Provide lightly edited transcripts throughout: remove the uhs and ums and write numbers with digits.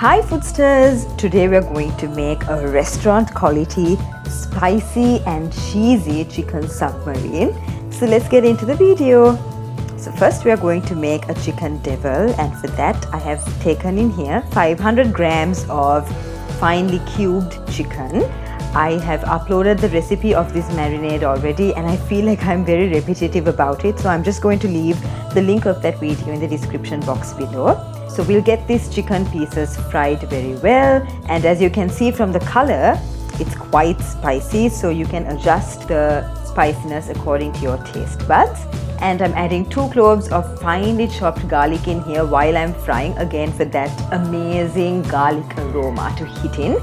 Hi Foodsters! Today we are going to make a restaurant quality spicy and cheesy chicken submarine. So let's get into the video. So first we are going to make a chicken devil, and for that I have taken in here 500 grams of finely cubed chicken. I have uploaded the recipe of this marinade already and I feel like I'm very repetitive about it, so I'm just going to leave the link of that video in the description box below. So we'll get these chicken pieces fried very well, and as you can see from the color, it's quite spicy, so you can adjust the spiciness according to your taste buds. And I'm adding 2 cloves of finely chopped garlic in here while I'm frying, again for that amazing garlic aroma to hit in.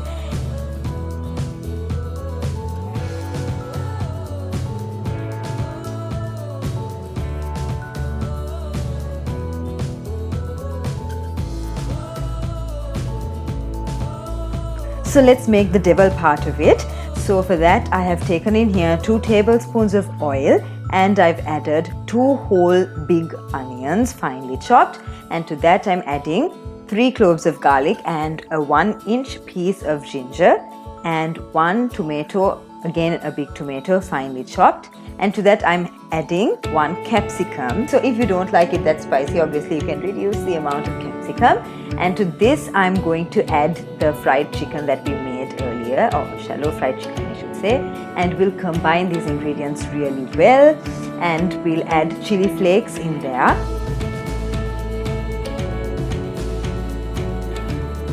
So let's make the devil part of it. So for that I have taken in here 2 tablespoons of oil, and I've added 2 whole big onions finely chopped, and to that I'm adding 3 cloves of garlic and a 1-inch piece of ginger, and 1 tomato, again a big tomato finely chopped, and to that I'm adding 1 capsicum. So if you don't like it that spicy, obviously you can reduce the amount of capsicum. And to this I'm going to add the fried chicken that we made earlier, or shallow fried chicken I should say, and we'll combine these ingredients really well, and we'll add chili flakes in there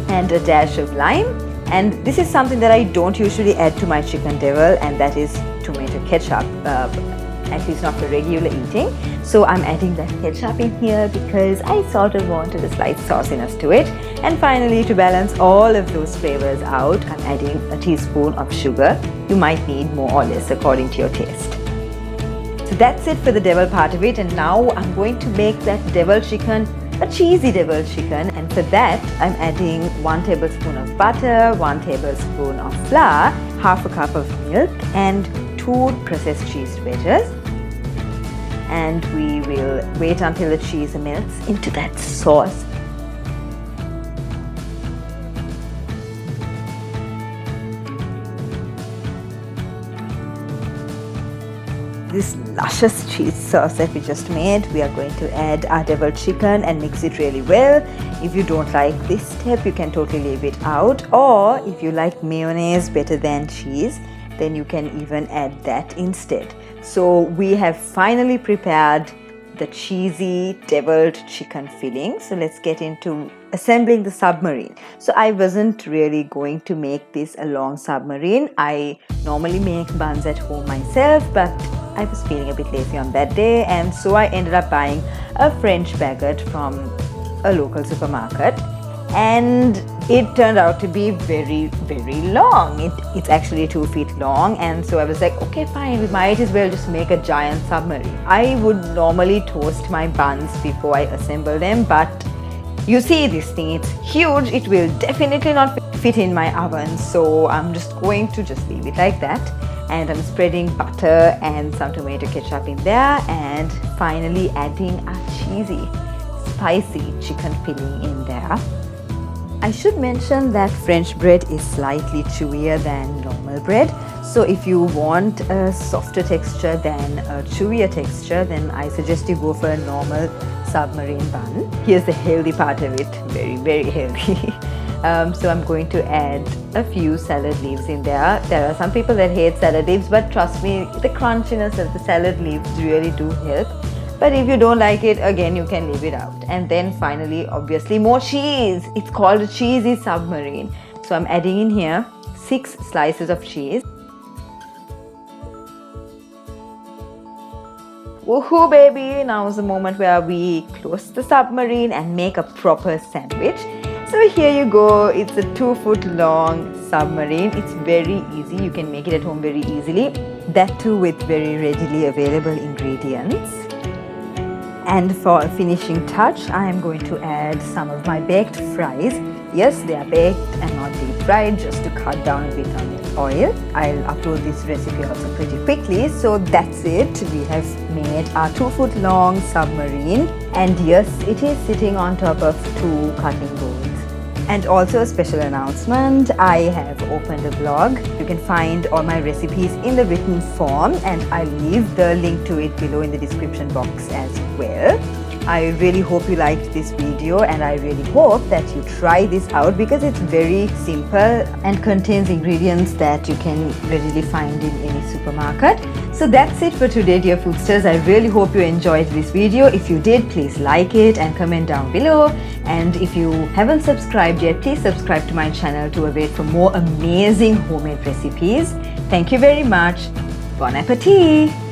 and a dash of lime. And this is something that I don't usually add to my chicken devil, and that is tomato ketchup, at least not for regular eating. So I'm adding that ketchup in here because I sort of wanted a slight sauciness to it. And finally, to balance all of those flavors out, I'm adding a teaspoon of sugar. You might need more or less according to your taste. So that's it for the devil part of it, and now I'm going to make that devil chicken a cheesy devil chicken, and for that I'm adding 1 tablespoon of butter, 1 tablespoon of flour, half a cup of milk, and 2 processed cheese wedges. And we will wait until the cheese melts into that sauce. This luscious cheese sauce that we just made, we are going to add our devil chicken and mix it really well. If you don't like this step, you can totally leave it out, or if you like mayonnaise better than cheese, then you can even add that instead. So we have finally prepared the cheesy deviled chicken filling. So let's get into assembling the submarine. So I wasn't really going to make this a long submarine. I normally make buns at home myself, but I was feeling a bit lazy on that day, and so I ended up buying a French baguette from a local supermarket, and it turned out to be very, very long. It's actually 2 feet long, and so I was like, okay fine, we might as well just make a giant submarine. I would normally toast my buns before I assemble them, but you see this thing, it's huge, it will definitely not fit in my oven, so I'm just going to just leave it like that. And I'm spreading butter and some tomato ketchup in there, and finally adding a cheesy, spicy chicken filling in there. I should mention that French bread is slightly chewier than normal bread, so if you want a softer texture than a chewier texture, then I suggest you go for a normal submarine bun. Here's the healthy part of it, very, very healthy. So I'm going to add a few salad leaves in there. There are some people that hate salad leaves, but trust me, the crunchiness of the salad leaves really do help. But if you don't like it, again, you can leave it out. And then finally, obviously, more cheese. It's called a cheesy submarine. So I'm adding in here 6 slices of cheese. Woohoo baby! Now is the moment where we close the submarine and make a proper sandwich. So here you go, it's a 2-foot long submarine. It's very easy, you can make it at home very easily. That too with very readily available ingredients. And for a finishing touch, I am going to add some of my baked fries. Yes, they are baked and not deep fried, just to cut down a bit on the oil. I'll upload this recipe also pretty quickly. So that's it. We have made our 2-foot long submarine. And yes, it is sitting on top of 2 cutting boards. And also a special announcement, I have opened a blog. You can find all my recipes in the written form, and I'll leave the link to it below in the description box as well. I really hope you liked this video, and I really hope that you try this out because it's very simple and contains ingredients that you can readily find in any supermarket. So that's it for today, dear Foodsters. I really hope you enjoyed this video. If you did, please like it and comment down below. And if you haven't subscribed yet, please subscribe to my channel to await for more amazing homemade recipes. Thank you very much. Bon appetit!